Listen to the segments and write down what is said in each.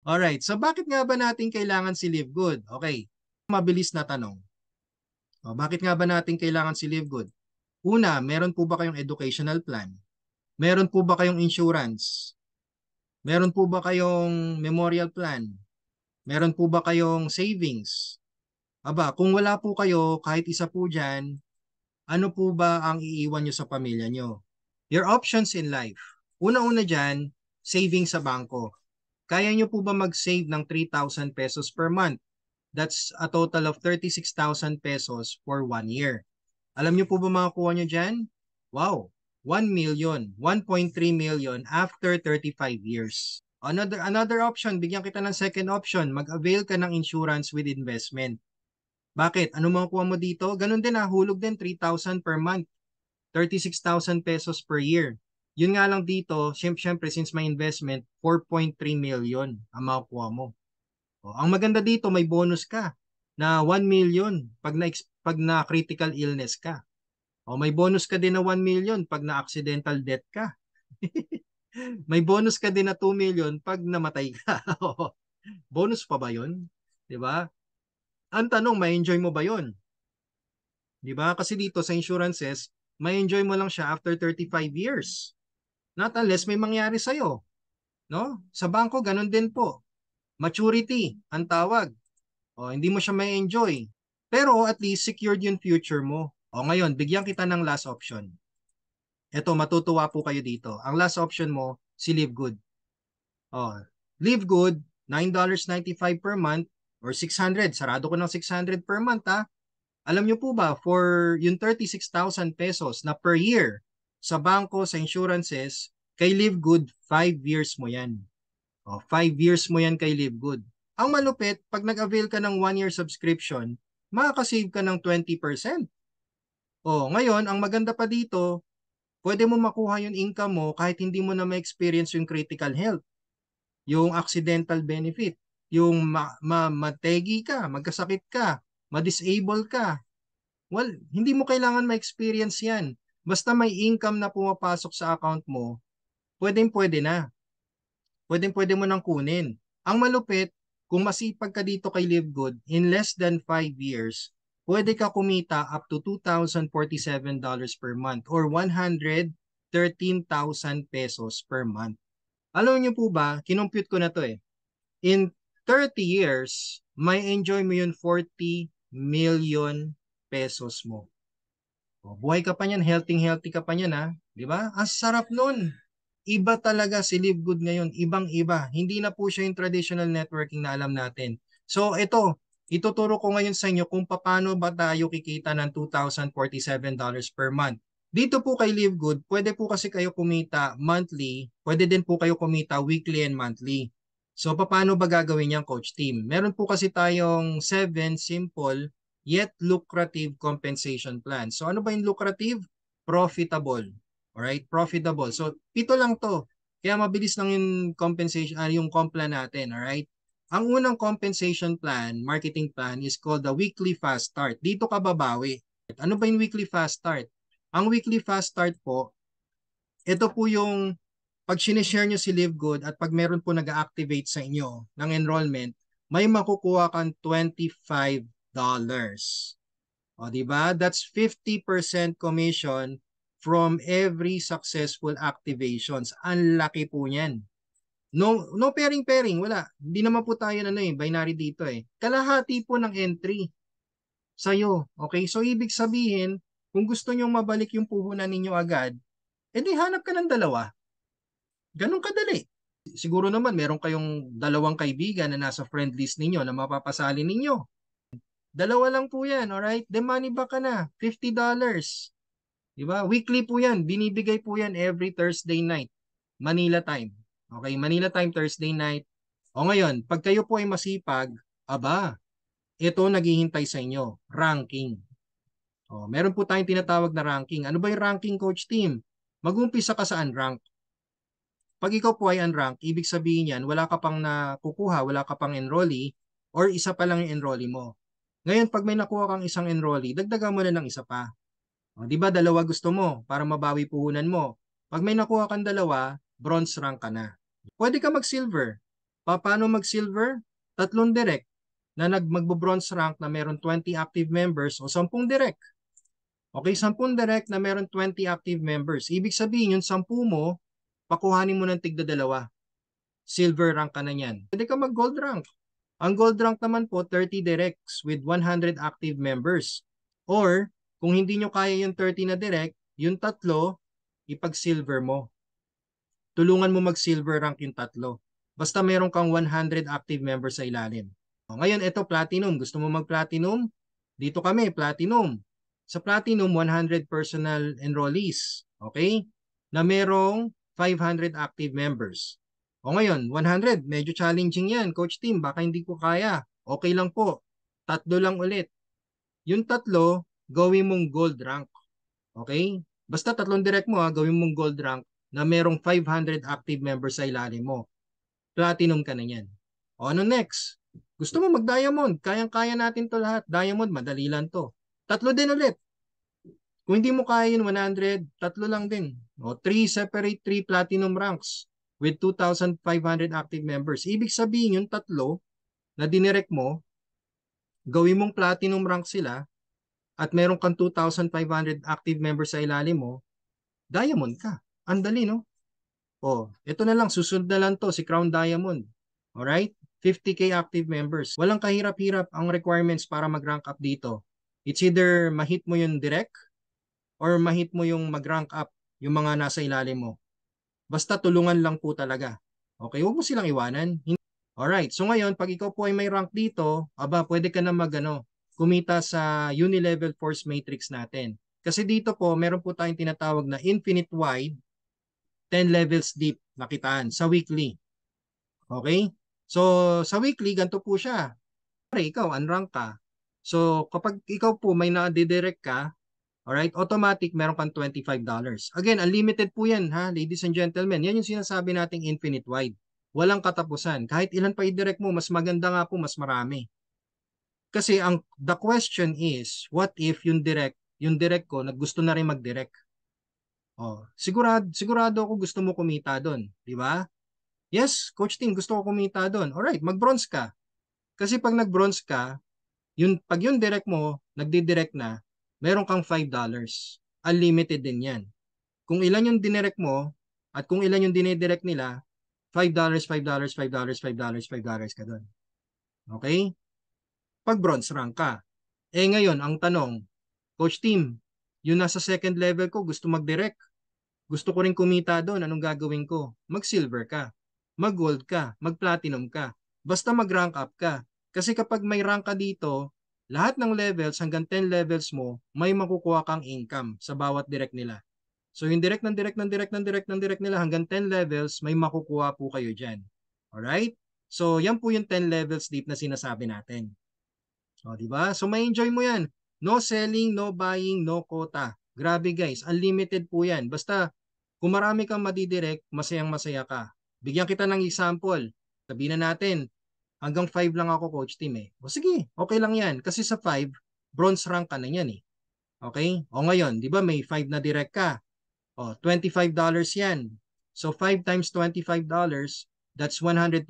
Alright, so bakit nga ba natin kailangan si Live Good? Okay, mabilis na tanong. Bakit nga ba natin kailangan si Live Good? Una, meron po ba kayong educational plan? Meron po ba kayong insurance? Meron po ba kayong memorial plan? Meron po ba kayong savings? Aba, kung wala po kayo, kahit isa po dyan, ano po ba ang iiwan nyo sa pamilya nyo? Your options in life. Una-una dyan, saving sa bangko. Kaya nyo po ba mag-save ng 3,000 pesos per month? That's a total of 36,000 pesos for 1 year. Alam nyo po ba makakuha nyo dyan? Wow! 1 million, 1.3 million after 35 years. Another option, bigyan kita ng second option, mag-avail ka ng insurance with investment. Bakit? Ano makukuha mo dito? Ganun din hulog din 3,000 per month, 36,000 pesos per year. Yun nga lang dito, syempre since may investment, 4.3 million ang makukuha mo. Ang maganda dito, may bonus ka na 1 million pag na critical illness ka. May bonus ka din na 1 million pag na accidental death ka. May bonus ka din na 2 million pag namatay ka. Bonus pa ba 'yon? 'Di ba? Ang tanong, ma-enjoy mo ba 'yon? 'Di ba? Kasi dito sa insurances, ma-enjoy mo lang siya after 35 years. Not unless may mangyari sa iyo, no? Sa bangko ganun din po. Maturity ang tawag. Hindi mo siya may enjoy. Pero at least secured yung future mo. Ngayon, bigyan kita ng last option. Ito, matutuwa po kayo dito. Ang last option mo, si Live Good. Oh, Live Good, $9.95 per month or 600. Sarado ko ng 600 per month ha. Alam nyo po ba, for yung 36,000 pesos na per year sa bangko, sa insurances, kay Live Good, 5 years mo yan. 5 years mo yan kay Live Good. Ang malupit, pag nag-avail ka ng 1-year subscription, makakasave ka ng 20%. Ngayon, ang maganda pa dito, pwede mo makuha yung income mo kahit hindi mo na ma-experience yung critical health, yung accidental benefit, yung mategi ka, magkasakit ka, ma-disable ka. Well, hindi mo kailangan ma-experience yan. Basta may income na pumapasok sa account mo, pwedeng-pwede na. Pwedeng-pwede mo nang kunin. Ang malupit, kung masipag ka dito kay Live Good, in less than 5 years, pwede ka kumita up to $2,047 per month or 113,000 pesos per month. Alam niyo po ba, kinumpute ko na to eh. In 30 years, may enjoy mo yun 40 million pesos mo. Buhay ka pa niyan, healthy ka pa niyan ha. Di ba? Ang sarap nun. Iba talaga si Live Good ngayon, ibang-iba. Hindi na po siya yung traditional networking na alam natin. So ito, ituturo ko ngayon sa inyo kung paano ba tayo kikita ng $2,047 per month. Dito po kay Live Good, pwede po kasi kayo kumita monthly, pwede din po kayo kumita weekly and monthly. So paano ba gagawin yan, Coach Team? Meron po kasi tayong 7 simple yet lucrative compensation plan. So ano ba yung lucrative? Profitable. Alright, profitable. So, 7 lang to. Kaya mabilis lang yung compensation, yung comp plan natin, alright? Ang unang compensation plan, marketing plan is called the weekly fast start. Dito ka babawi. Ano ba yung weekly fast start? Ang weekly fast start po, ito po yung pag sinishare nyo si Live Good at pag meron po nag-activate sa inyo ng enrollment, may makukuha kang $25. Di ba? That's 50% commission from every successful activations. Ang laki po niyan. No pairing, wala. Hindi naman po tayo binary dito eh. Kalahati po ng entry sa'yo. Okay? So, ibig sabihin, kung gusto nyo mabalik yung puhunan ninyo agad, edi hanap ka ng dalawa. Ganun kadali. Siguro naman, meron kayong dalawang kaibigan na nasa friend list ninyo na mapapasali ninyo. Dalawa lang po yan, alright? The money back ka na, $50. Diba? Weekly po yan. Binibigay po yan every Thursday night. Manila time. Okay, Manila time, Thursday night. Ngayon, pag kayo po ay masipag, aba, ito naghihintay sa inyo. Ranking. Meron po tayong tinatawag na ranking. Ano ba yung ranking, Coach Team? Mag-umpisa ka sa unrank. Pag ikaw po ay unrank, ibig sabihin yan, wala ka pang nakukuha, wala ka pang enrollee, or isa pa lang yung enrollee mo. Ngayon, pag may nakuha kang isang enrollee, dagdagan mo na ng isa pa. Di ba dalawa gusto mo para mabawi puhunan mo? Pag may nakuha kang dalawa, bronze rank ka na. Pwede ka mag-silver Paano mag-silver? Tatlong direct na magbo-bronze rank na meron 20 active members o 10 direct. Okay, 10 direct na meron 20 active members. Ibig sabihin yung 10 mo, pakuhanin mo ng tigda dalawa. Silver rank ka na yan. Pwede ka mag-gold rank. Ang gold rank naman po, 30 directs with 100 active members. Or, kung hindi nyo kaya yung 30 na direct, yung tatlo, ipag-silver mo. Tulungan mo mag-silver rank yung tatlo. Basta meron kang 100 active members sa ilalim. Ngayon, ito platinum. Gusto mo mag-platinum? Dito kami, platinum. Sa platinum, 100 personal enrollees. Okay? Na merong 500 active members. O ngayon, 100. Medyo challenging yan, Coach Tim. Baka hindi ko kaya. Okay lang po. Tatlo lang ulit. Yung tatlo, gawin mong gold rank. Okay? Basta tatlong direct mo gawin mong gold rank na merong 500 active members sa ilalim mo. Platinum ka na yan. O ano next? Gusto mo mag-diamond? Kayang-kaya natin to lahat. Diamond, madali lang to. Tatlo din ulit. Kung hindi mo kaya yun, 100, tatlo lang din. O 3 separate 3 platinum ranks with 2,500 active members. Ibig sabihin yung tatlo na dinirect mo, gawin mong platinum rank sila at meron kang 2,500 active members sa ilalim mo, diamond ka. Ang dali, no? O, ito na lang, susunod na lang to, si Crown Diamond. Alright? 50K active members. Walang kahirap-hirap ang requirements para mag-rank up dito. It's either ma-hit mo yung direct or ma-hit mo yung mag-rank up yung mga nasa ilalim mo. Basta tulungan lang po talaga. Okay, huwag mo silang iwanan. Alright, so ngayon, pag ikaw po ay may rank dito, aba, pwede ka na kumita sa Unilevel Force Matrix natin. Kasi dito po, meron po tayong tinatawag na infinite wide 10 levels deep nakitaan sa weekly. Okay? So, sa weekly, ganito po siya. Pare, ikaw, unrank ka. So, kapag ikaw po may na-direct ka, alright, automatic meron kang $25. Again, unlimited po yan, ha, ladies and gentlemen. Yan yung sinasabi nating infinite wide. Walang katapusan. Kahit ilan pa i-direct mo, mas maganda nga po, mas marami. Kasi the question is, what if yung direct ko, gusto na rin mag-direct? Oh, sigurado ako gusto mo kumita doon, di ba? Yes, Coach Tim, gusto ko kumita doon. Alright, mag-bronze ka. Kasi pag nag-bronze ka, pag yung direct mo, nagdi-direct na, meron kang $5. Unlimited din yan. Kung ilan yung dinirect mo, at kung ilan yung dinidirect nila, $5, $5, $5, $5, $5 ka doon. Okay? Pag bronze rank ka. Ngayon, ang tanong, Coach Tim, yung nasa second level ko, gusto mag-direct. Gusto ko rin kumita doon. Anong gagawin ko? Mag-silver ka. Mag-gold ka. Mag-platinum ka. Basta mag-rank up ka. Kasi kapag may rank ka dito, lahat ng levels hanggang 10 levels mo, may makukuha kang income sa bawat direct nila. So yung direct nila hanggang 10 levels, may makukuha po kayo dyan. Alright? So yan po yung 10 levels deep na sinasabi natin. O, diba? So may-enjoy mo yan. No selling, no buying, no quota. Grabe guys, unlimited po yan. Basta kung marami kang madidirect, masayang-masaya ka. Bigyan kita ng example. Sabihin na natin, hanggang 5 lang ako, Coach Tim eh. O sige, okay lang yan. Kasi sa 5, bronze rank ka na yan eh. Okay? O ngayon, di ba may 5 na direct ka? O, $25 yan. So 5 times $25, that's $125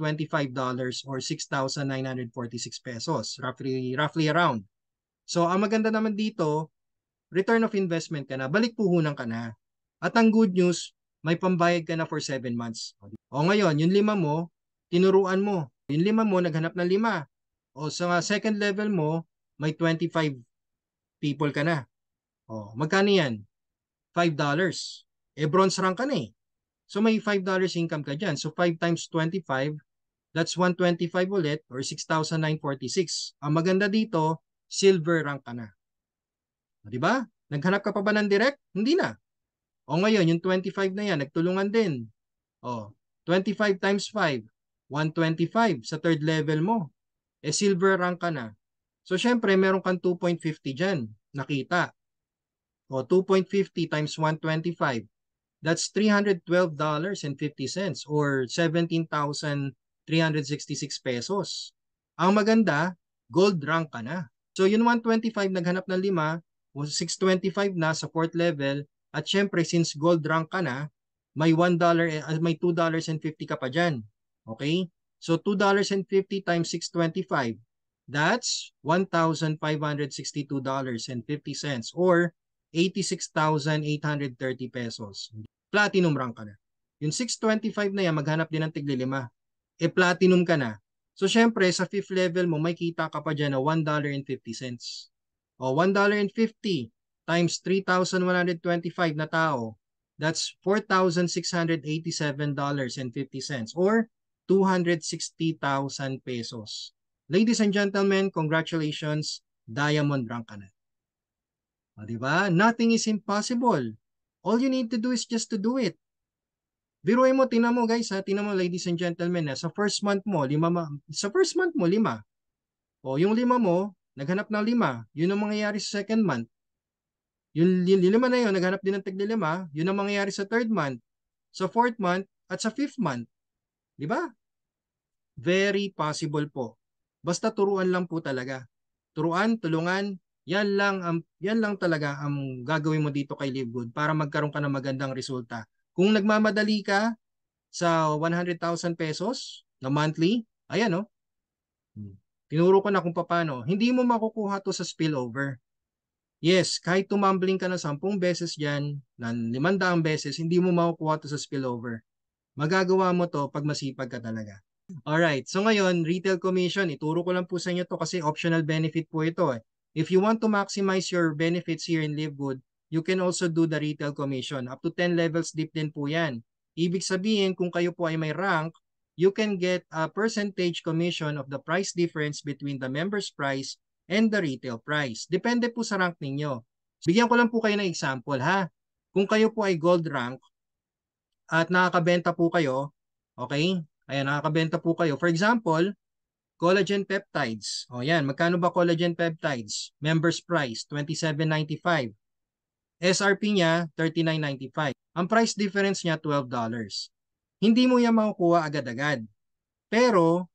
or 6,946 pesos. Roughly around. So ang maganda naman dito, return of investment ka na, balik puhunan ka na. At ang good news, may pambayad ka na for 7 months. O ngayon, yung 5 mo, tinuruan mo. Yung 5 mo, naghanap ng 5. O sa second level mo, may 25 people ka na. O, magkano yan? $5. Bronze rank ka na eh. So may $5 income ka dyan. So 5 times 25, that's 125 ulit or 6,946. Ang maganda dito, silver rank ka na. Di ba? Naghanap ka pa ba ng direct? Hindi na. O ngayon, yung 25 na yan, nagtulungan din. O, 25 times 5, 125 sa third level mo. Silver rank ka na. So, syempre, meron kang 2.50 dyan, nakita. O, 2.50 times 125, that's $312.50 or 17,366 pesos. Ang maganda, gold rank ka na. So, yung 125 naghanap ng 5, 625 na sa fourth level, at syempre, since gold rank ka na, may $1, may $2.50 ka pa dyan. Okay? So $2.50 times 625, that's $1,562.50 or 86,830 pesos. Platinum rank ka na. Yung 625 na yan, maghanap din ng tigli-5. Platinum ka na. So syempre, sa 5th level mo, may kita ka pa dyan na $1.50. O $1.50 times 3,125 na tao, that's $4,687.50 or 260,000 pesos. Ladies and gentlemen, congratulations, diamond rank ka na. O, diba? Nothing is impossible. All you need to do is just to do it. Biruin mo, tingnan mo guys ha, tingnan mo ladies and gentlemen ha, sa first month mo, 5. O yung 5 mo, naghanap ng 5, yun ang mangyayari sa second month. Yung 5 na yun, naghanap din ng tigli-5, yun ang mangyayari sa third month, sa fourth month, at sa fifth month. Di ba? Very possible po. Basta turuan lang po talaga. Turuan, tulungan, yan lang talaga ang gagawin mo dito kay Live Good para magkaroon ka ng magandang resulta. Kung nagmamadali ka sa 100,000 pesos na monthly, ayan oh. Tinuro ko na kung paano. Hindi mo makukuha to sa spillover. Yes, kahit tumambling ka na 10 beses dyan, ng 500 beses, hindi mo makukuha to sa spillover. Magagawa mo to pag masipag ka talaga. Alright, so ngayon, retail commission, ituro ko lang po sa inyo to kasi optional benefit po ito eh. If you want to maximize your benefits here in Live Good, you can also do the retail commission. Up to 10 levels deep din po yan. Ibig sabihin, kung kayo po ay may rank, you can get a percentage commission of the price difference between the member's price and the retail price. Depende po sa rank ninyo. Bigyan ko lang po kayo ng example ha. Kung kayo po ay gold rank at nakakabenta po kayo, okay? Ayan, nakakabenta po kayo. For example, collagen peptides. O yan, magkano ba collagen peptides? Member's price, $27.95. SRP niya, $39.95. Ang price difference niya, $12. Hindi mo yan makukuha agad-agad. Pero,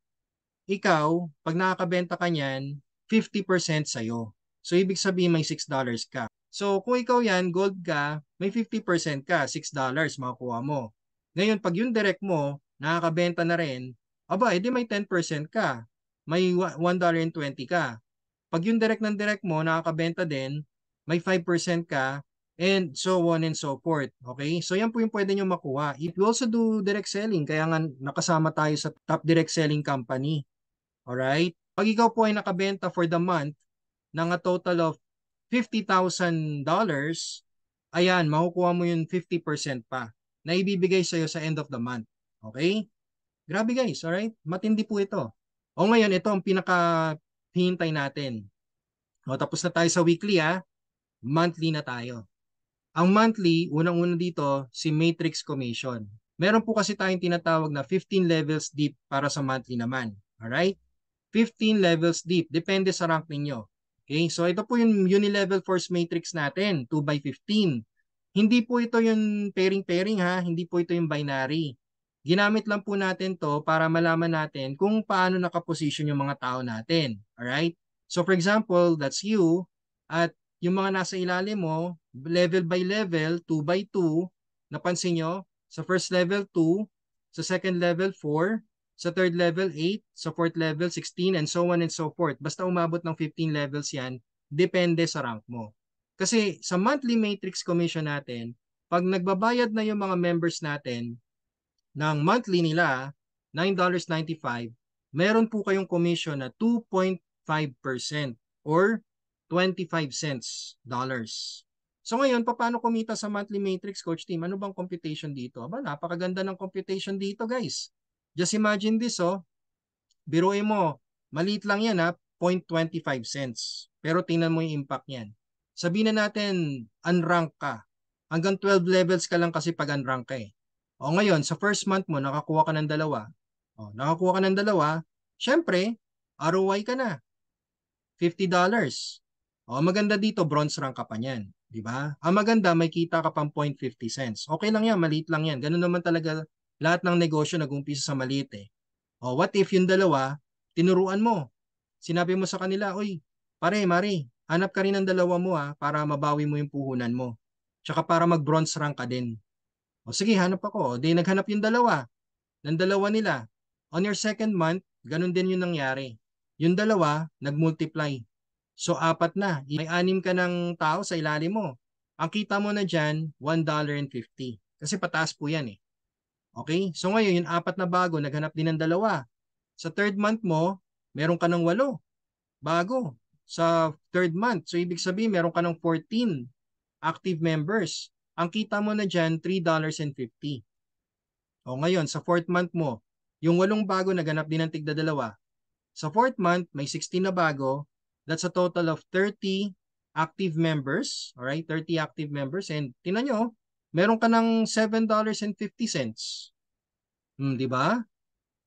ikaw, pag nakakabenta ka niyan, 50% sa'yo. So, ibig sabihin may $6 ka. So, kung ikaw yan, gold ka, may 50% ka, $6 makukuha mo. Ngayon, pag yung direct mo, nakakabenta na rin, aba, edi may 10% ka. May $1.20 ka. Pag yung direct ng direct mo, nakakabenta din, may 5% ka, and so on and so forth. Okay? So, yan po yung pwede nyo makuha. If you also do direct selling, kaya nga nakasama tayo sa top direct selling company. Alright? Pag ikaw po ay nakabenta for the month ng a total of $50,000, ayan, makukuha mo yung 50% pa na ibibigay sa'yo sa end of the month. Okay? Grabe guys, alright? Matindi po ito. O ngayon, ito ang pinaka-hintay natin. O, tapos na tayo sa weekly ha. Monthly na tayo. Ang monthly, unang-una dito, si Matrix Commission. Meron po kasi tayong tinatawag na 15 levels deep para sa monthly naman. Alright? 15 levels deep. Depende sa rank ninyo. Okay? So ito po yung unilevel force matrix natin, 2x15. Hindi po ito yung pairing-pairing ha. Hindi po ito yung binary. Ginamit lang po natin to para malaman natin kung paano nakaposition yung mga tao natin. Alright? So for example, that's you. At yung mga nasa ilalim mo, level by level, 2x2. Napansin nyo? Sa first level, 2. Sa second level, 4. Sa third level, 8. Sa fourth level, 16. And so on and so forth. Basta umabot ng 15 levels yan, depende sa rank mo. Kasi sa monthly matrix commission natin, pag nagbabayad na yung mga members natin ng monthly nila, $9.95, meron po kayong commission na 2.5% or 25 cents dollars. So ngayon, paano kumita sa monthly matrix, Coach Team? Ano bang computation dito? Aba, napakaganda ng computation dito, guys. Just imagine this, oh. Biruin mo, maliit lang yan, ha? 0.25 cents. Pero tingnan mo yung impact niyan. Sabihin na natin, unrank ka. Hanggang 12 levels ka lang kasi pag unrank ka eh. O ngayon, sa first month mo, nakakuha ka ng 2. O, nakakuha ka ng 2, syempre, ROI ka na. $50. O, maganda dito, bronze rank ka pa niyan. Diba? Ang maganda, may kita ka pang 0.50 cents. Okay lang yan, maliit lang yan. Ganun naman talaga lahat ng negosyo nag-umpisa sa maliit eh. O, what if yung 2, tinuruan mo? Sinabi mo sa kanila, oy, pare, mare, hanap ka rin ng 2 mo ha, para mabawi mo yung puhunan mo. Tsaka para mag-bronze rank ka din. O sige, hanap ako. O, di naghanap yung 2. Ng 2 nila. On your second month, ganun din yung nangyari. Yung dalawa, nag-multiply. So, apat na. May anim ka ng tao sa ilalim mo. Ang kita mo na dyan, $1.50. Kasi pataas po yan eh. Okay? So ngayon, yung apat na bago, naghanap din ng dalawa. Sa third month mo, meron ka ng 8 bago. Sa third month. So, ibig sabihin, meron ka ng 14 active members. Ang kita mo na dyan, $3.50. O ngayon, sa fourth month mo, yung 8 bago naganap din ng tigda dalawa. Sa fourth month, may 16 na bago. That's a total of 30 active members. Alright, 30 active members. And tinan nyo, meron ka ng $7.50. Di ba?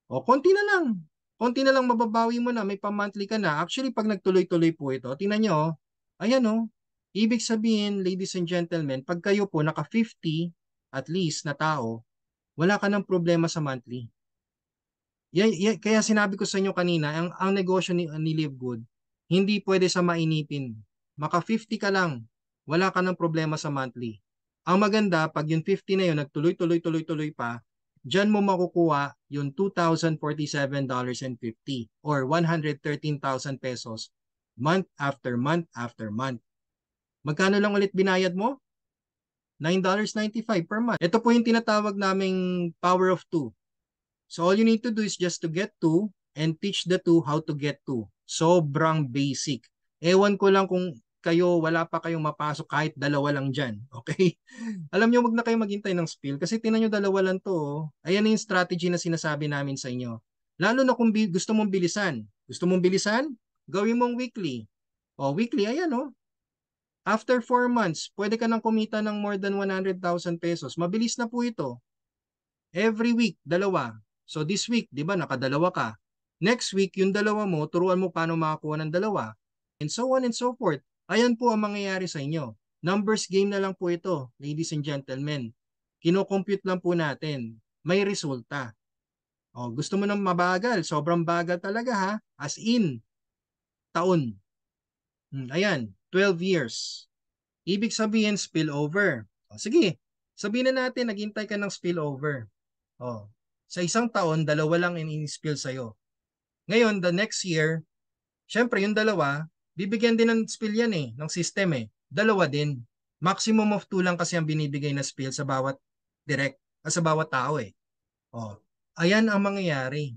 O, konti na lang. Konti na lang mababawi mo na. May pa-monthly ka na. Actually, pag nagtuloy-tuloy po ito, tinan nyo, ayan o. Ibig sabihin, ladies and gentlemen, pag kayo po naka 50 at least na tao, wala ka ng problema sa monthly. Kaya sinabi ko sa inyo kanina, ang negosyo ni Live Good, hindi pwede sa mainitin. Maka 50 ka lang, wala ka ng problema sa monthly. Ang maganda, pag yung 50 na yun, nagtuloy-tuloy-tuloy-tuloy pa, dyan mo makukuha yung $2,047.50 or 113,000 pesos month after month after month. Magkano lang ulit binayad mo? $9.95 per month. Ito po yung tinatawag naming power of 2. So all you need to do is just to get 2 and teach the 2 how to get 2. Sobrang basic. Ewan ko lang kung kayo, wala pa kayong mapasok kahit dalawa lang dyan. Okay? Alam nyo, wag na kayo maghintay ng spill kasi tinan nyo dalawa lang to. Oh. Ayan na yung strategy na sinasabi namin sa inyo. Lalo na kung gusto mong bilisan. Gusto mong bilisan? Gawin mong weekly. O, weekly, ayan o. After 4 months, pwede ka nang kumita ng more than 100,000 pesos. Mabilis na po ito. Every week, dalawa. So this week, di ba, nakadalawa ka. Next week, yung dalawa mo, turuan mo paano makakuha ng dalawa. And so on and so forth. Ayan po ang mangyayari sa inyo. Numbers game na lang po ito, ladies and gentlemen. Kino-compute lang po natin. May resulta. O, gusto mo ng mabagal? Sobrang bagal talaga ha. As in, taon. Ayan, 12 years. Ibig sabihin, spillover. O, sige, sabihin na natin, naghintay ka ng spillover. O, sa isang taon, dalawa lang in-spill sa'yo. Ngayon, the next year, syempre yung dalawa, bibigyan din ng spill yan eh, ng system eh. Dalawa din. Maximum of 2 lang kasi ang binibigay na spill sa bawat sa bawat tao eh. O, ayan ang mangyayari.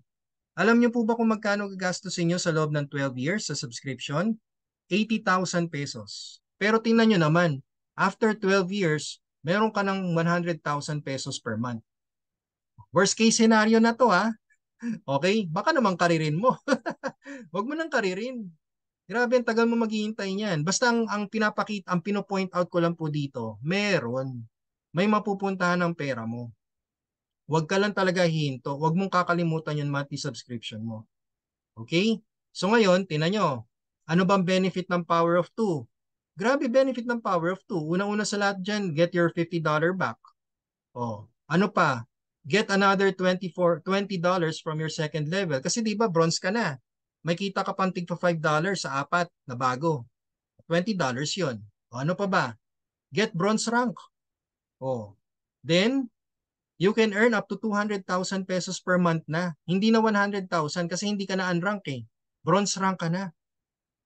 Alam niyo po ba kung magkano gagastos inyo sa loob ng 12 years sa subscription? 80,000 pesos. Pero tingnan nyo naman, after 12 years, meron ka ng 100,000 pesos per month. Worst case scenario na to ha. Okay? Baka naman karirin mo. Huwag mo nang karirin. Grabe, ang tagal mo maghihintay niyan. Basta ang pinapakita, ang pino-point out ko lang po dito, meron. May mapupuntahan ng pera mo. Huwag ka lang talaga hihinto. Huwag mong kakalimutan yung monthly subscription mo. Okay? So ngayon, tinan nyo. Ano bang benefit ng Power of 2? Grabe benefit ng Power of 2. Una-una sa lahat dyan, get your $50 back. Oh, ano pa? Get another $20 from your second level. Kasi di ba bronze ka na. May kita ka pang tigpa $5 sa apat na bago. $20 yun. O, ano pa ba? Get bronze rank. Oh. Then, you can earn up to 200,000 pesos per month na. Hindi na 100,000 kasi hindi ka na unrank eh. Bronze rank ka na.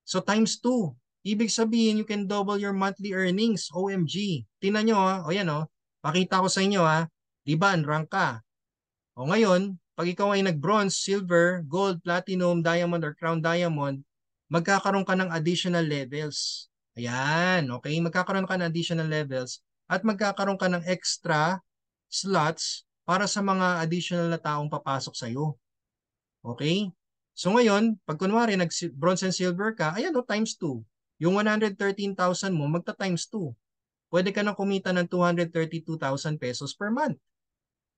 So times 2. Ibig sabihin, you can double your monthly earnings. OMG. Tingnan nyo ha. O yan o. Pakita ko sa inyo ha. Diba, unrank ka. O ngayon, pag ikaw ay nag-bronze, silver, gold, platinum, diamond, or crown diamond, magkakaroon ka ng additional levels. Ayan, okay? Magkakaroon ka ng additional levels at magkakaroon ka ng extra slots para sa mga additional na taong papasok sa'yo. Okay? So ngayon, pag kunwari nag-bronze and silver ka, ayan o, times 2. Yung 113,000 mo, magta-times 2. Pwede ka nang kumita ng 232,000 pesos per month.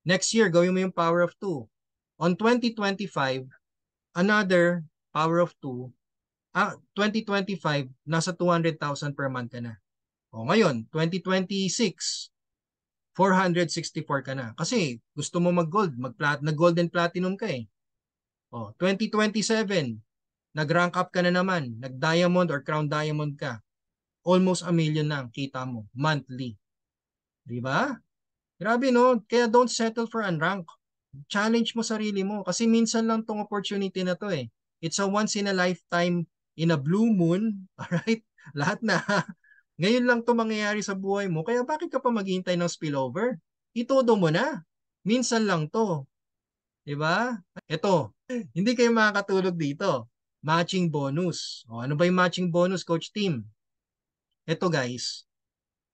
Next year, gawin mo yung power of 2. On 2025, another power of 2. 2025, nasa 200,000 per month ka na. O ngayon, 2026, 464 ka na. Kasi gusto mo mag-gold, nag-gold and platinum ka eh. O, 2027, nag-rank up ka na naman, nag-diamond or crown diamond ka. Almost $1 million na ang kita mo, monthly. Di ba? Grabe no? Kaya don't settle for unrank. challenge mo sarili mo kasi minsan lang tong opportunity na to eh. It's a once in a lifetime in a blue moon, alright? Lahat na. Ngayon lang to mangyayari sa buhay mo, kaya bakit ka pa maghihintay ng spillover? Itodo mo na. Minsan lang to, 'di ba? Ito, hindi kayo makakatulog dito. Matching bonus. O ano ba yung matching bonus, Coach Team? Ito guys,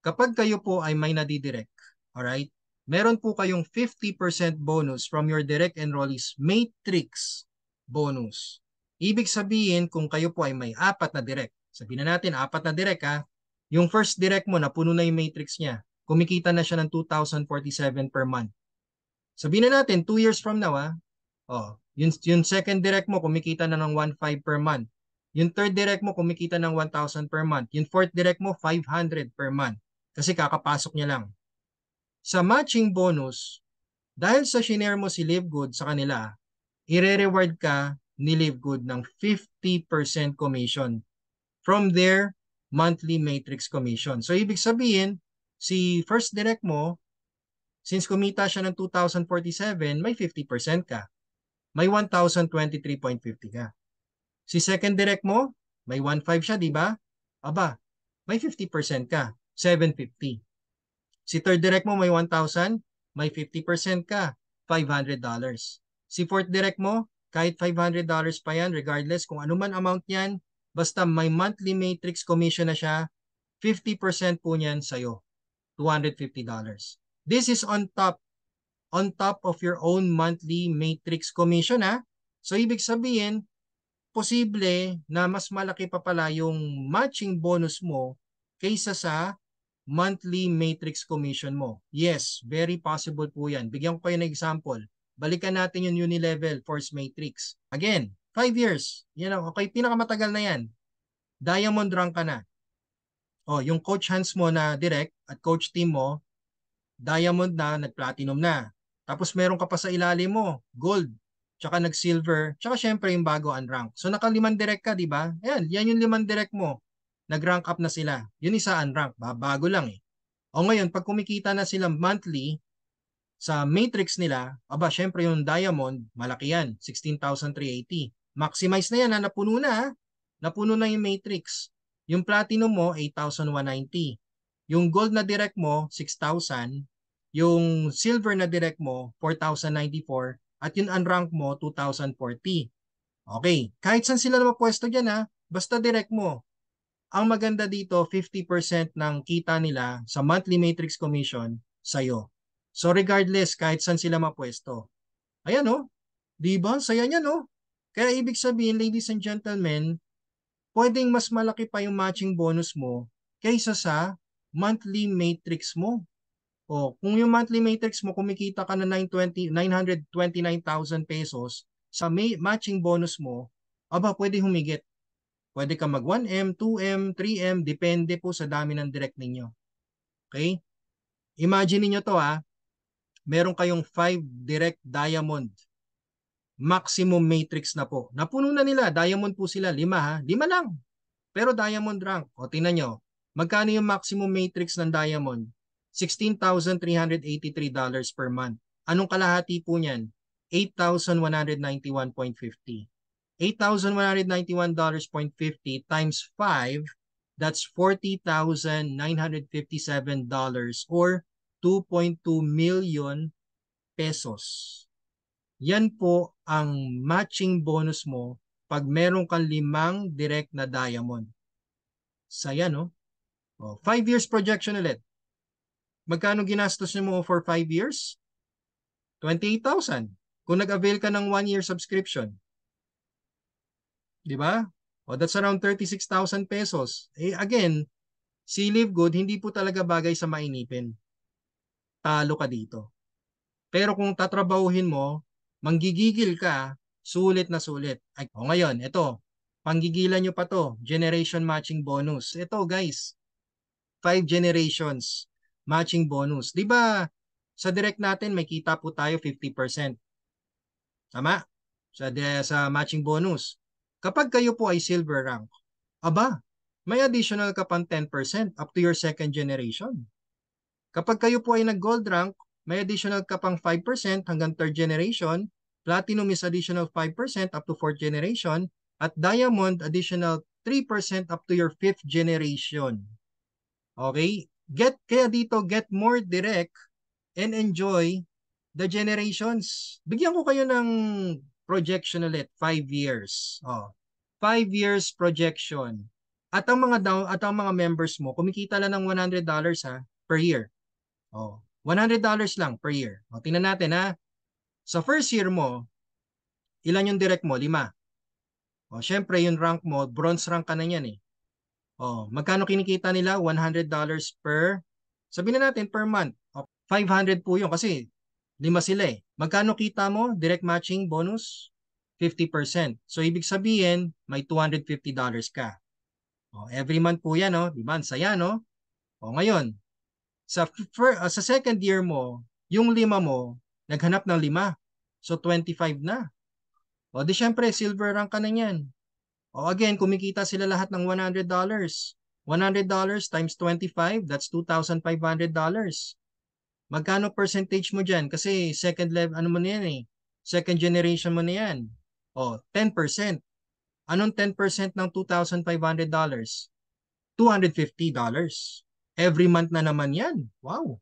kapag kayo po ay may nadidirect, alright? Meron po kayong 50% bonus from your direct enrollees matrix bonus. Ibig sabihin kung kayo po ay may apat na direct, sabihin na natin apat na direct ha, yung first direct mo napuno na yung matrix niya, kumikita na siya ng 2,047 per month. Sabihin na natin 2 years from now ha, yung second direct mo kumikita na ng 1,500 per month. Yung third direct mo kumikita ng 1,000 per month. Yung fourth direct mo 500 per month. Kasi kakapasok niya lang. Sa matching bonus, dahil sa shinare mo si Livegood sa kanila, ire-reward ka ni Livegood ng 50% commission from their monthly matrix commission. So ibig sabihin, si first direct mo, since kumita siya ng 2,047, may 50% ka. May 1,023.50 ka. Si second direct mo, may 1,500 siya, di ba? Aba, may 50% ka, 750. Si third direct mo may 1,000, may 50% ka, $500. Si fourth direct mo, kahit $500 pa yan, regardless kung ano man amount yan, basta may monthly matrix commission na siya, 50% po niyan sa'yo, $250. This is on top of your own monthly matrix commission ha. So ibig sabihin, posible na mas malaki pa pala yung matching bonus mo kaysa sa monthly matrix commission mo. Yes, very possible po yan. Bigyan ko kayo ng example. Balikan natin yung Unilevel Force Matrix. Again, 5 years. Yan, okay, pinakamatagal na yan. Diamond rank ka na. Yung coach hands mo na direct at coach team mo, diamond na, nag-platinum na. Tapos meron ka pa sa ilalim mo, gold, tsaka nag-silver, tsaka syempre yung bago unrank. So naka-5 direct ka, di ba? Ayan, yan yung 5 direct mo. Nag-rank up na sila. Yun isa unrank, bago lang eh. O ngayon, pag kumikita na sila monthly sa matrix nila, aba syempre yung diamond, malaki yan, 16,380. Maximize na yan, napuno na ha. Napuno na yung matrix. Yung platinum mo, 8,190. Yung gold na direct mo, 6,000. Yung silver na direct mo, 4,094. At yung unrank mo, 2,040. Okay, kahit saan sila mapwesto dyan ha, basta direct mo. Ang maganda dito, 50% ng kita nila sa monthly matrix commission sa'yo. So regardless, kahit saan sila mapwesto. Ayan o, di ba? Saya niyan o. Kaya ibig sabihin, ladies and gentlemen, pwedeng mas malaki pa yung matching bonus mo kaysa sa monthly matrix mo. O, kung yung monthly matrix mo, kumikita ka na 929,000 pesos, sa matching bonus mo, aba, pwede humigit. Pwede ka mag 1M, 2M, 3M, depende po sa dami ng direct ninyo. Okay? Imagine niyo to ha, meron kayong 5 direct diamond. Maximum matrix na po. Napuno na nila, diamond po sila, 5 ha, 5 lang. Pero diamond rank, o tingnan nyo, magkano yung maximum matrix ng diamond? $16,383 per month. Anong kalahati po niyan? 8,191.50. $8,191.50 times 5, that's $40,957 or 2.2 million pesos. Yan po ang matching bonus mo pag meron kang 5 direct na diamond. Saya no? 5 years projection ulit. Magkano ginastos mo for 5 years? 28,000. Kung nag-avail ka ng 1 year subscription. Di ba? That's around 36,000 pesos. Again, si Livegood hindi po talaga bagay sa mainipin. Talo ka dito. Pero kung tatrabahuhin mo, manggigigil ka, sulit na sulit. Ngayon, ito, panggigilan nyo pa to, generation matching bonus. Ito guys, 5 generations matching bonus. Di ba sa direct natin may kita po tayo 50%. Tama? Sa matching bonus. Kapag kayo po ay silver rank, aba, may additional ka pang 10% up to your second generation. Kapag kayo po ay nag-gold rank, may additional ka pang 5% hanggang third generation. Platinum is additional 5% up to fourth generation. At diamond, additional 3% up to your fifth generation. Okay? Kaya dito, get more direct and enjoy the generations. Bigyan ko kayo ng projection ulit, 5 years. 5 years projection. At ang mga members mo, kumikita lang ng $100 ha, per year. $100 lang per year. Tingnan natin ha. Sa first year mo, ilan yung direct mo? 5. Syempre, yung rank mo, bronze rank ka na yan eh. Magkano kinikita nila? $100 per, sabihin na natin per month. 500 po yun kasi 5 sila eh. Magkano kita mo? Direct matching bonus? 50%. So, ibig sabihin, may $250 ka. Every month po yan, di ba? Saya, no? Ngayon, sa second year mo, yung 5 mo, naghanap ng 5. So, 25 na. Di syempre, silver rank ka na yan. Again, kumikita sila lahat ng $100. $100 times 25, that's $2,500. Magkano percentage mo dyan? Kasi second level, ano mo na yan eh. Second generation mo na yan. 10%. Anong 10% ng $2,500? $250. Every month na naman yan. Wow.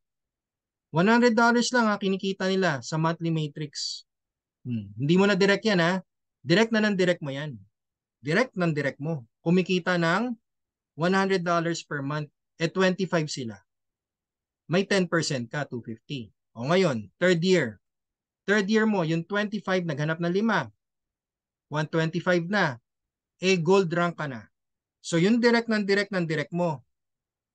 $100 lang kinikita nila sa monthly matrix. Hindi mo na direct yan ha. Direct na ng direct mo yan. Direct ng direct mo. Kumikita ng $100 per month. 25 sila. May 10% ka, 250. Ngayon, third year. Third year mo, yung 25 naghanap ng 5. 125 na. Gold rank ka na. So, yung direct ng direct mo.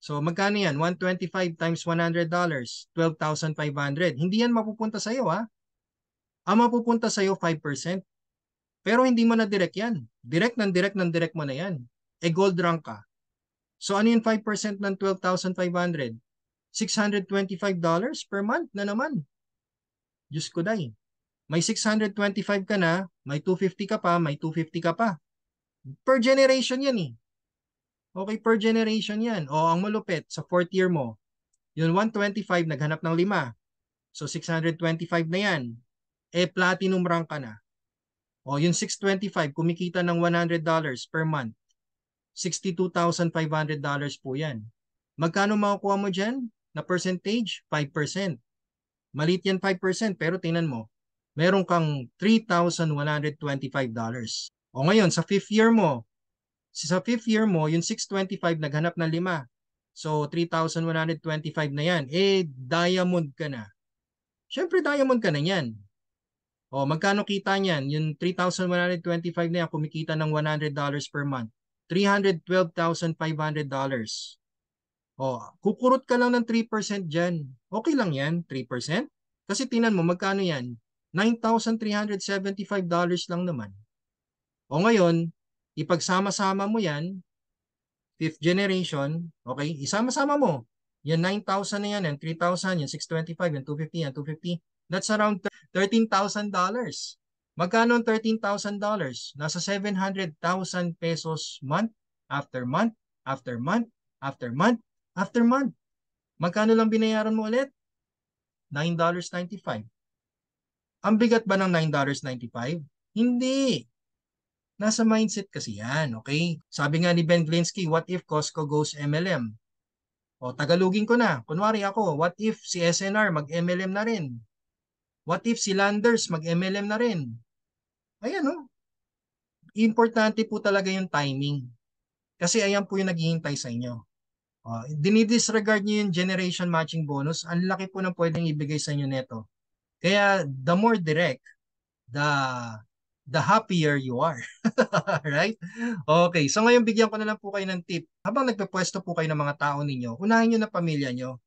So, magkano yan? 125 times $100, $12,500. Hindi yan mapupunta sa'yo ha. Ang mapupunta sa'yo, 5%. Pero hindi mo na direct yan. Direct ng direct mo na yan. Gold rank ka. So ano yung 5% ng 12,500? $625 per month na naman. Diyos ko day. May 625 ka na, may 250 ka pa, may 250 ka pa. Per generation yan eh. Okay, per generation yan. Ang malupit, sa fourth year mo, yung 125 naghanap ng 5. So 625 na yan. Platinum rank ka na. Yung 625, kumikita ng $100 per month. $62,500 po yan. Magkano makukuha mo dyan na percentage? 5%. Maliit yan 5%, pero tingnan mo, meron kang $3,125. Ngayon, sa fifth year mo, yung 625 naghanap ng 5. So, 3,125 na yan. Diamond ka na. Syempre, diamond ka na yan. Magkano kita niyan? Yung 3,125 na yan, kumikita ng $100 per month. $312,500. Kukurot ka lang ng 3% dyan. Okay lang yan, 3%. Kasi tinan mo, magkano yan? $9,375 lang naman. Ngayon, ipagsama-sama mo yan, fifth generation, okay, isama-sama mo. Yan 9,000 na yan, yan 3,000, yan 625, yan 250, yan 250. That's around $13,000. Magkano ang $13,000? Nasa 700,000 pesos month after month after month after month after month. Magkano lang binayaran mo ulit? $9.95. Ang bigat ba ng $9.95? Hindi. Nasa mindset kasi yan, okay? Sabi nga ni Ben Glinsky, what if Costco goes MLM? Tagalugin ko na. Kunwari ako, what if si SNR mag-MLM na rin? What if si Landers mag-MLM na rin? Ayan importante po talaga yung timing. Kasi ayan po yung naghihintay sa inyo. Dinidisregard nyo yung generation matching bonus, ang laki po ng pwedeng ibigay sa inyo neto. Kaya the more direct, the happier you are. Right? Okay, so ngayon bigyan ko na lang po kayo ng tip. Habang nagpepwesto po kayo ng mga tao ninyo, unahin nyo na pamilya nyo.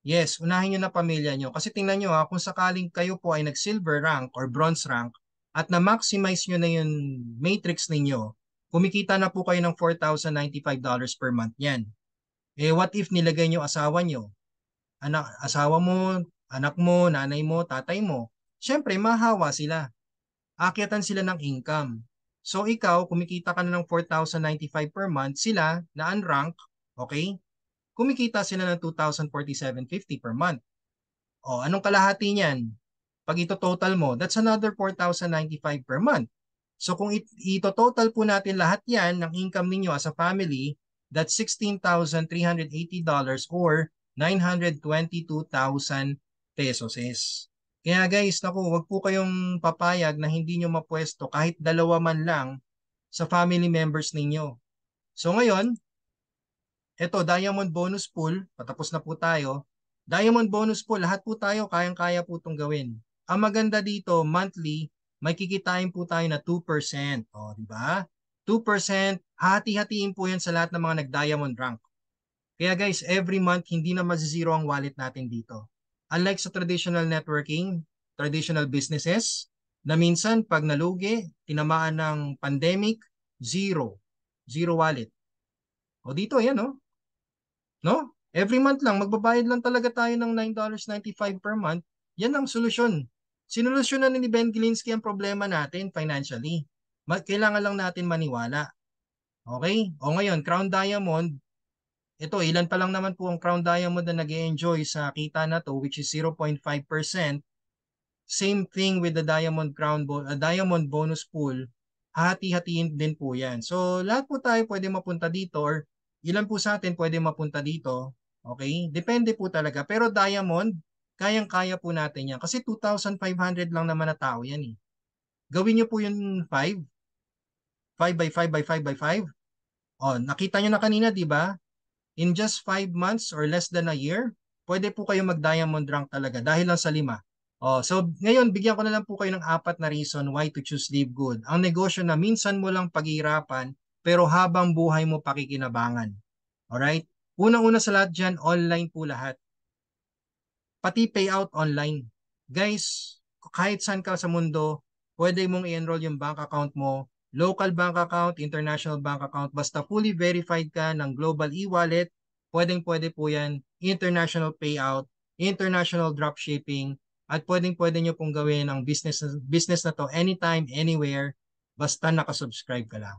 Yes, unahin nyo na pamilya nyo. Kasi tingnan nyo kung sakaling kayo po ay nag-silver rank or bronze rank at na-maximize nyo na yung matrix ninyo, kumikita na po kayo ng $4,095 per month yan. What if nilagay nyo asawa nyo? Asawa mo, anak mo, nanay mo, tatay mo. Siyempre, mahawa sila. Akyatan sila ng income. So, ikaw, kumikita ka na ng $4,095 per month, sila na unrank, okay? Kumikita sila ng $2,047.50 per month. O, anong kalahati niyan? Pag ito total mo, that's another 4,095 per month. So kung ito-total po natin lahat yan ng income ninyo as a family, that's $16,380 or 922,000 pesos is. Kaya guys, naku, wag po kayong papayag na hindi nyo mapwesto kahit dalawa man lang sa family members ninyo. So ngayon, ito, Diamond Bonus Pool, patapos na po tayo. Diamond Bonus Pool, lahat po tayo, kayang-kaya po itong gawin. Ang maganda dito, monthly, may kikitain po tayo na 2%. O, di ba? 2%, hati-hatiin po yan sa lahat ng mga nag-diamond rank. Kaya guys, every month, hindi na mazizero ang wallet natin dito. Unlike sa traditional networking, traditional businesses, na minsan pag nalugi, tinamaan ng pandemic, zero. Zero wallet. O dito, yan o. No? Every month lang, magbabayad lang talaga tayo ng $9.95 per month. Yan ang solusyon. Sinolusyonan ni Ben Glinsky ang problema natin financially. Kailangan lang natin maniwala. Okay? O ngayon, Crown Diamond, ito, ilan pa lang naman po ang Crown Diamond na nag-enjoy sa kita na to, which is 0.5%. Same thing with the Diamond Bonus Pool. Hati-hatiin din po yan. So, lahat po tayo pwede mapunta dito or ilan po sa atin pwede mapunta dito. Okay? Depende po talaga. Pero Diamond, kayang-kaya po natin yan. Kasi 2,500 lang naman na tao yan eh. Gawin nyo po yung 5. 5 by 5 by 5 by 5. Oh, nakita nyo na kanina, di ba? In just 5 months or less than a year, pwede po kayo mag-diamond rank talaga dahil lang sa 5. Oh, so ngayon, bigyan ko na lang po kayo ng 4 na reason why to choose Live Good. Ang negosyo na minsan mo lang paghihirapan, pero habang buhay mo pakikinabangan. Alright? Unang-una sa lahat dyan, online po lahat. Pati payout online. Guys, kahit saan ka sa mundo, pwede mong i-enroll yung bank account mo, local bank account, international bank account, basta fully verified ka ng global e-wallet, pwedeng-pwede po yan, international payout, international dropshipping, at pwedeng-pwede nyo pong gawin ang business na to anytime, anywhere, basta nakasubscribe ka lang.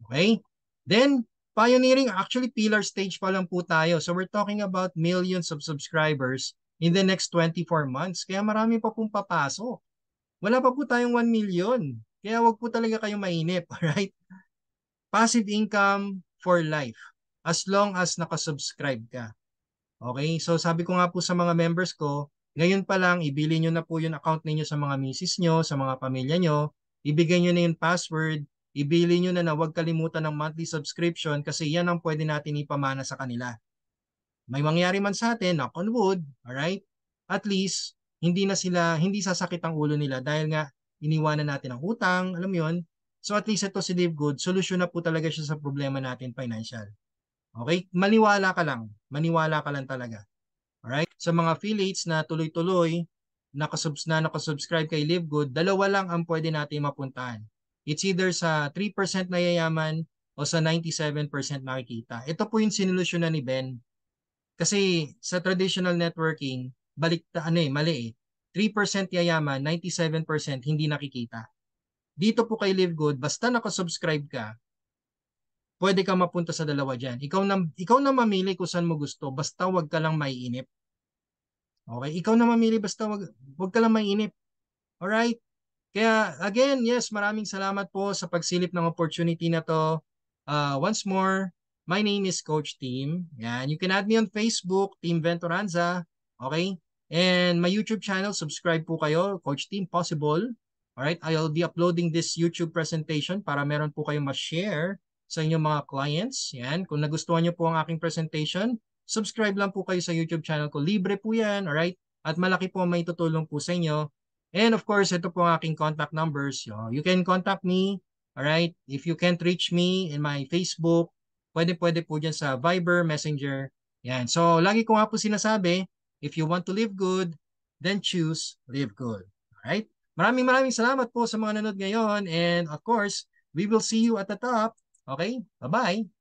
Okay? Then, pioneering, actually pillar stage pa lang po tayo. So we're talking about millions of subscribers in the next 24 months. Kaya marami pa pong papasok. Wala pa po tayong 1 million. Kaya wag po talaga kayong mainip, alright? Passive income for life as long as nakasubscribe ka. Okay? So sabi ko nga po sa mga members ko, ngayon pa lang, ibili nyo na po yung account ninyo sa mga misis nyo, sa mga pamilya nyo, ibigay nyo na yung password, ibili nyo na huwag kalimutan ng monthly subscription kasi yan ang pwede natin ipamana sa kanila. May mangyari man sa atin, knock on wood, alright? At least, hindi sasakit ang ulo nila dahil nga iniwanan natin ang utang, alam mo yun? So at least ito si Live Good, solusyon na po talaga siya sa problema natin financial. Okay? Maniwala ka lang talaga. Alright? Sa mga affiliates na tuloy-tuloy, nakasubscribe kay Live Good, dalawa lang ang pwede natin mapuntahan. It's either sa 3% na yayaman o sa 97% makikita. Ito po yung sinolusyonan ni Ben. Kasi sa traditional networking, mali eh. 3% yayaman, 97% hindi nakikita. Dito po kay Live Good, basta nakasubscribe ka, pwede ka mapunta sa dalawa dyan. Ikaw na mamili kung saan mo gusto, basta wag ka lang maiinip. Okay? Ikaw na mamili, basta wag ka lang maiinip. Alright? Kaya again, yes, maraming salamat po sa pagsilip ng opportunity na to. Once more, my name is Coach Tim. Yan, you can add me on Facebook, Team Venturanza. Okay? And my YouTube channel, subscribe po kayo, Coach Tim Possible. Alright, I'll be uploading this YouTube presentation para meron po kayong ma-share sa inyong mga clients. Yan, kung nagustuhan nyo po ang aking presentation, subscribe lang po kayo sa YouTube channel ko. Libre po yan, alright? At malaki po may tutulong po sa inyo. And of course, ito po ang aking contact numbers. You can contact me, alright? If you can't reach me in my Facebook, pwede po dyan sa Viber, Messenger. Yan. So, lagi ko nga po sinasabi, if you want to live good, then choose live good. Alright? Maraming salamat po sa mga nanood ngayon. And of course, we will see you at the top. Okay? Bye-bye.